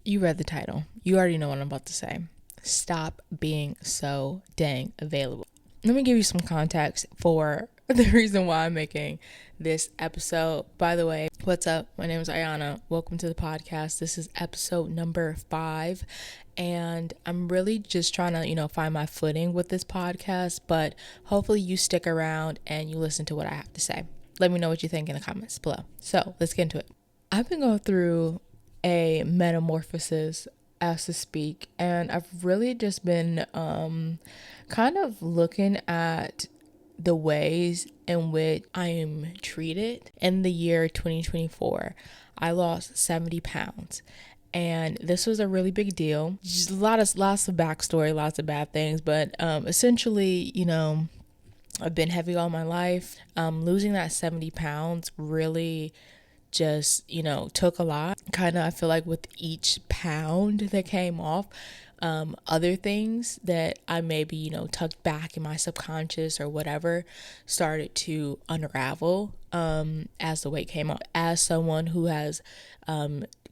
You read the title. You already know what I'm about to say. Stop being so dang available. Let me give you some context for the reason why I'm making this episode. By the way, what's up? My name is Ayana. Welcome to the podcast. This is episode number 5. And I'm really just trying to, find my footing with this podcast. But hopefully you stick around and you listen to what I have to say. Let me know what you think in the comments below. So let's get into it. I've been going through a metamorphosis as to speak, and I've really just been kind of looking at the ways in which I am treated. In the year 2024, I lost 70 pounds. And this was a really big deal. Just lots of backstory, lots of bad things, but essentially, I've been heavy all my life. Losing that 70 pounds really just, took a lot. Kind of, I feel like with each pound that came off, other things that I maybe, tucked back in my subconscious or whatever started to unravel as the weight came off. As someone who has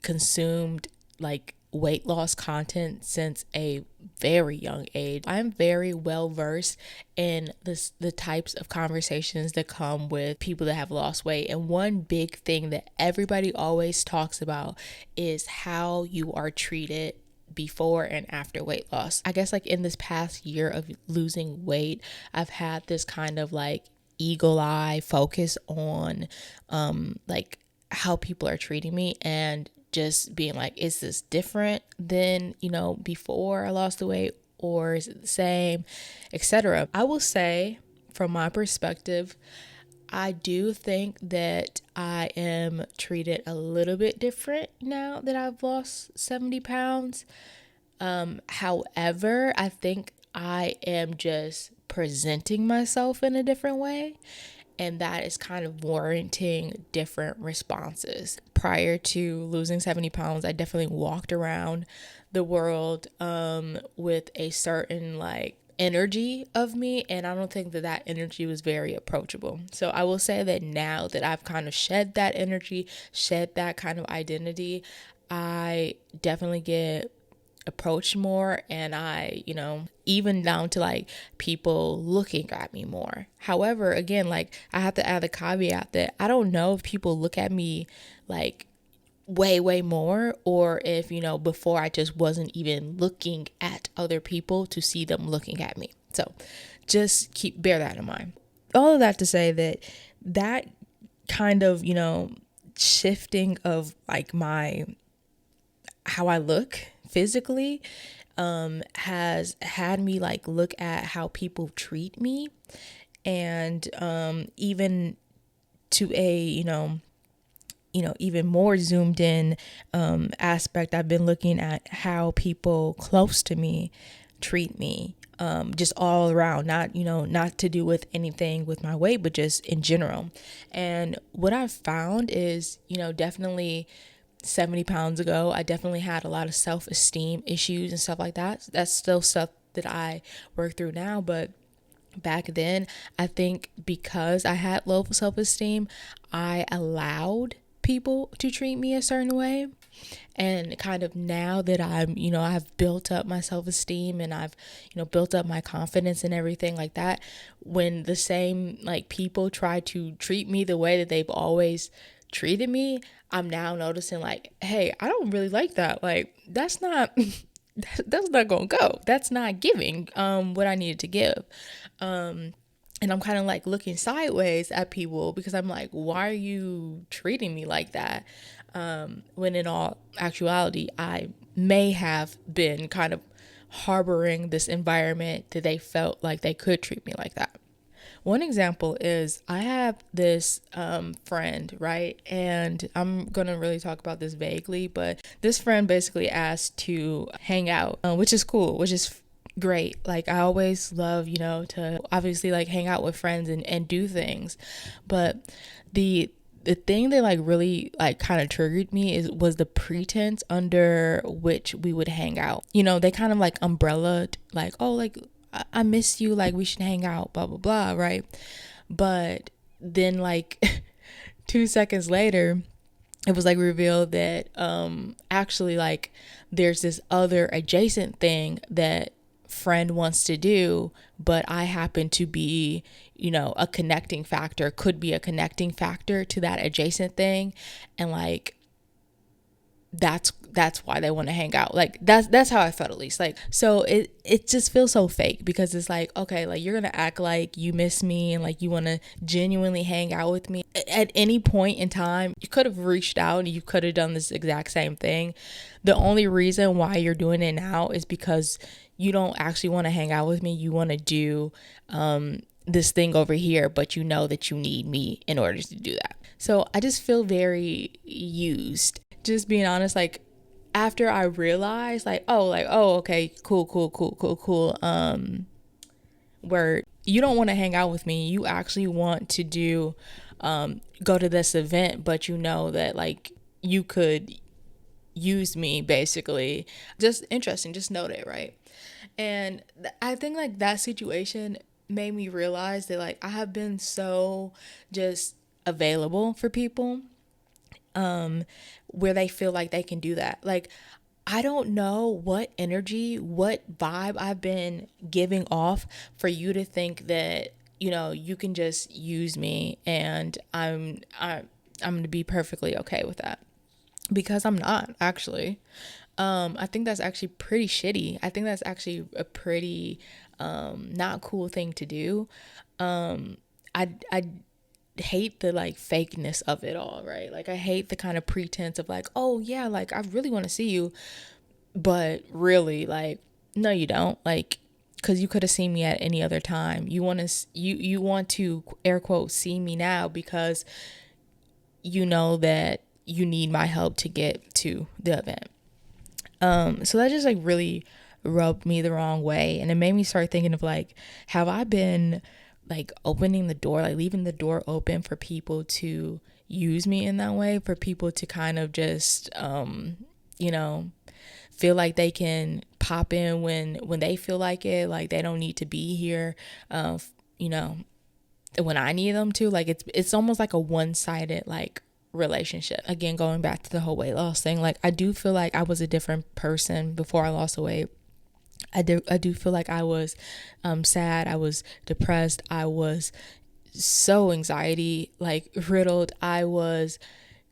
consumed like weight loss content since a very young age, I'm very well versed in the types of conversations that come with people that have lost weight. And one big thing that everybody always talks about is how you are treated before and after weight loss. I guess like in this past year of losing weight, I've had this kind of like eagle eye focus on like how people are treating me, and just being like, is this different than, before I lost the weight, or is it the same, etc. I will say, from my perspective, I do think that I am treated a little bit different now that I've lost 70 pounds. However, I think I am just presenting myself in a different way, and that is kind of warranting different responses. Prior to losing 70 pounds, I definitely walked around the world with a certain like energy of me, and I don't think that energy was very approachable. So I will say that now that I've kind of shed that energy, shed that kind of identity, I definitely get approached more, and I, even down to like people looking at me more. However, again, like I have to add the caveat that I don't know if people look at me like way more, or if, before I just wasn't even looking at other people to see them looking at me. So just bear that in mind. All of that to say that kind of, shifting of like how I look physically has had me like look at how people treat me, and even to a even more zoomed in aspect, I've been looking at how people close to me treat me, just all around, not to do with anything with my weight, but just in general. And what I've found is, definitely 70 pounds ago, I definitely had a lot of self-esteem issues and stuff like that. That's still stuff that I work through now, but back then, I think because I had low self-esteem, I allowed people to treat me a certain way. And kind of now that I'm, I've built up my self-esteem, and I've, built up my confidence and everything like that, when the same like people try to treat me the way that they've always treated me, I'm now noticing like, hey, I don't really like that. Like, that's not gonna go. That's not giving what I needed to give. And I'm kind of like looking sideways at people, because I'm like, why are you treating me like that? When in all actuality, I may have been kind of harboring this environment that they felt like they could treat me like that. One example is I have this friend, right? And I'm going to really talk about this vaguely, but this friend basically asked to hang out, which is cool, which is great. Like, I always love, to obviously like hang out with friends and do things. But the thing that like really like kind of triggered me was the pretense under which we would hang out. They kind of like umbrellaed like, oh, like I miss you, like we should hang out, blah blah blah, right? But then like 2 seconds later, it was like revealed that actually like there's this other adjacent thing that friend wants to do, but I happen to be, a connecting factor, could be a connecting factor to that adjacent thing. And like that's why they want to hang out. Like that's how I felt, at least. Like, so it just feels so fake, because it's like, okay, like you're gonna act like you miss me and like you want to genuinely hang out with me. At any point in time you could have reached out and you could have done this exact same thing. The only reason why you're doing it now is because you don't actually want to hang out with me. You want to do this thing over here, but you know that you need me in order to do that. So I just feel very used. Just being honest, like after I realized oh, okay, cool. Where you don't want to hang out with me. You actually want to do go to this event, but you know that like you could use me, basically. Just interesting, just note it, right? And I think like that situation made me realize that like I have been so just available for people where they feel like they can do that. Like, I don't know what energy, what vibe I've been giving off for you to think that, you can just use me, and I'm going to be perfectly okay with that, because I'm not, actually. I think that's actually pretty shitty. I think that's actually a pretty not cool thing to do. I hate the like fakeness of it all, right? Like I hate the kind of pretense of like, oh yeah, like I really want to see you, but really like no you don't, like, because you could have seen me at any other time. You want to you want to air quote see me now because you know that you need my help to get to the event. So that just like really rubbed me the wrong way, and it made me start thinking of like, have I been like opening the door, like leaving the door open for people to use me in that way, for people to kind of just you know feel like they can pop in when they feel like it, like they don't need to be here you know when I need them to. Like it's almost like a one-sided like relationship. Again, going back to the whole weight loss thing, like I do feel like I was a different person before I lost the weight. I do feel like I was sad, I was depressed, I was so anxiety like riddled. I was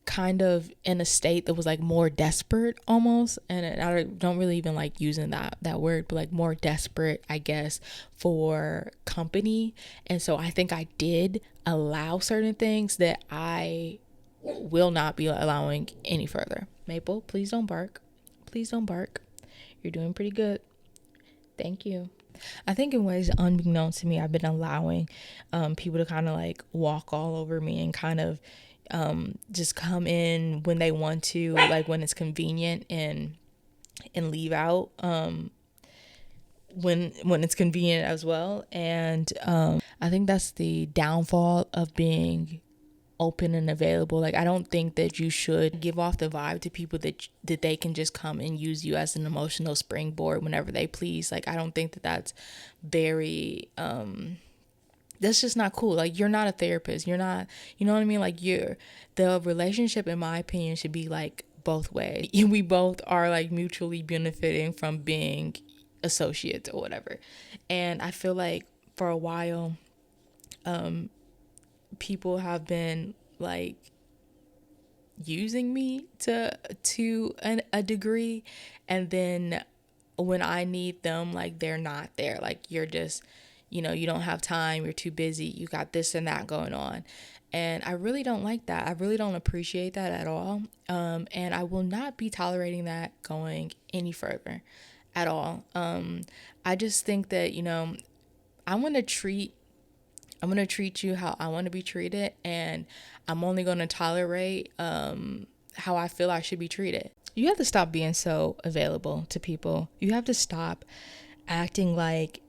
kind of in a state that was like more desperate almost, and I don't really even like using that word, but like more desperate, I guess, for company. And so I think I did allow certain things that I will not be allowing any further. Maple, please don't bark. Please don't bark. You're doing pretty good. Thank you. I think in ways unbeknownst to me, I've been allowing people to kind of like walk all over me and kind of just come in when they want to, like when it's convenient, and leave out when it's convenient as well. And I think that's the downfall of being open and available. Like I don't think that you should give off the vibe to people that they can just come and use you as an emotional springboard whenever they please. Like I don't think that that's very that's just not cool. Like you're not a therapist, you're not, you know what I mean? Like the relationship, in my opinion, should be like both ways. We both are like mutually benefiting from being associates or whatever. And I feel like for a while people have been like using me to a degree, and then when I need them, like they're not there. Like you're just, you don't have time, you're too busy, you got this and that going on. And I really don't like that. I really don't appreciate that at all. And I will not be tolerating that going any further at all. I just think that, I'm going to treat you how I want to be treated, and I'm only going to tolerate how I feel I should be treated. You have to stop being so available to people. You have to stop acting like,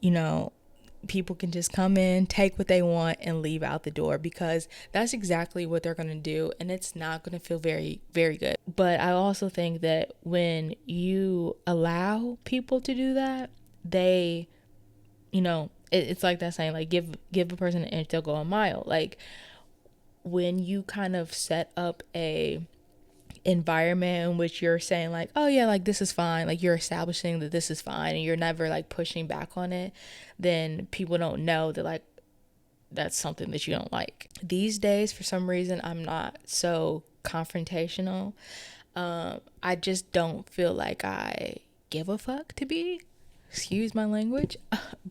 people can just come in, take what they want, and leave out the door, because that's exactly what they're going to do, and it's not going to feel very, very good. But I also think that when you allow people to do that, they, it's like that saying, like give a person an inch, they'll go a mile. Like when you kind of set up a environment in which you're saying like, oh yeah, like this is fine, like you're establishing that this is fine and you're never like pushing back on it, then people don't know that like that's something that you don't like. These days, for some reason, I'm not so confrontational. I just don't feel like I give a fuck to be, excuse my language,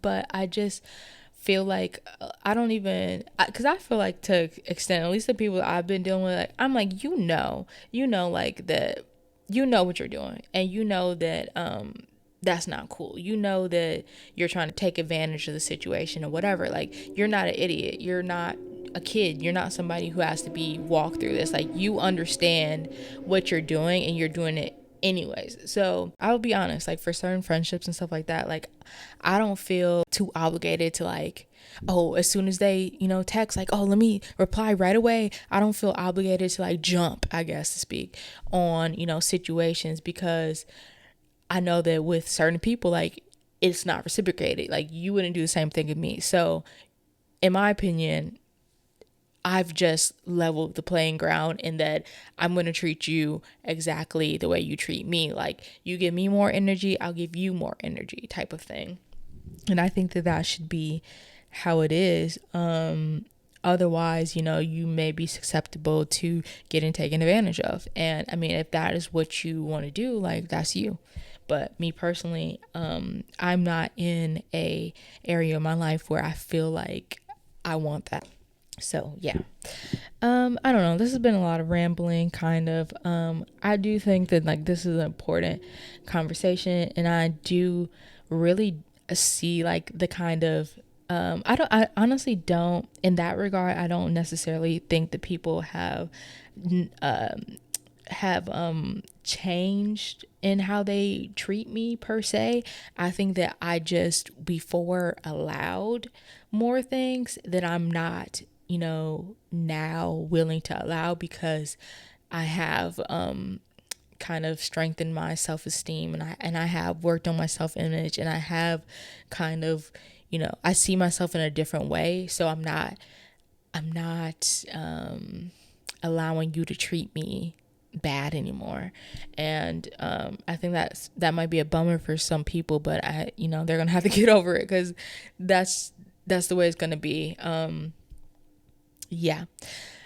but I just feel like I don't even, because I feel like to extent, at least the people that I've been dealing with, like, I'm like, like that, you know what you're doing, and you know that that's not cool. You know that you're trying to take advantage of the situation or whatever. Like, you're not an idiot. You're not a kid. You're not somebody who has to be walked through this. Like, you understand what you're doing and you're doing it anyways. So I'll be honest, like for certain friendships and stuff like that, like I don't feel too obligated to like, oh, as soon as they, text like, oh, let me reply right away. I don't feel obligated to like jump, I guess to speak, on, situations, because I know that with certain people, like it's not reciprocated. Like you wouldn't do the same thing with me. So in my opinion, I've just leveled the playing ground in that I'm going to treat you exactly the way you treat me. Like you give me more energy, I'll give you more energy type of thing. And I think that that should be how it is. Otherwise, you may be susceptible to getting taken advantage of. And I mean, if that is what you want to do, like that's you. But me personally, I'm not in a area of my life where I feel like I want that. So yeah, I don't know. This has been a lot of rambling, kind of. I do think that like this is an important conversation, and I do really see like the kind of I honestly don't, in that regard, I don't necessarily think that people have changed in how they treat me per se. I think that I just before allowed more things that I'm not, now willing to allow, because I have kind of strengthened my self-esteem, and I have worked on my self-image, and I have kind of, I see myself in a different way. So I'm not allowing you to treat me bad anymore. And I think that might be a bummer for some people, but they're gonna have to get over it, because that's the way it's gonna be. Yeah,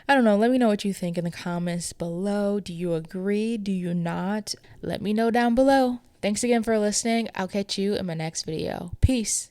I don't know. Let me know what you think in the comments below. Do you agree? Do you not? Let me know down below. Thanks again for listening. I'll catch you in my next video. Peace.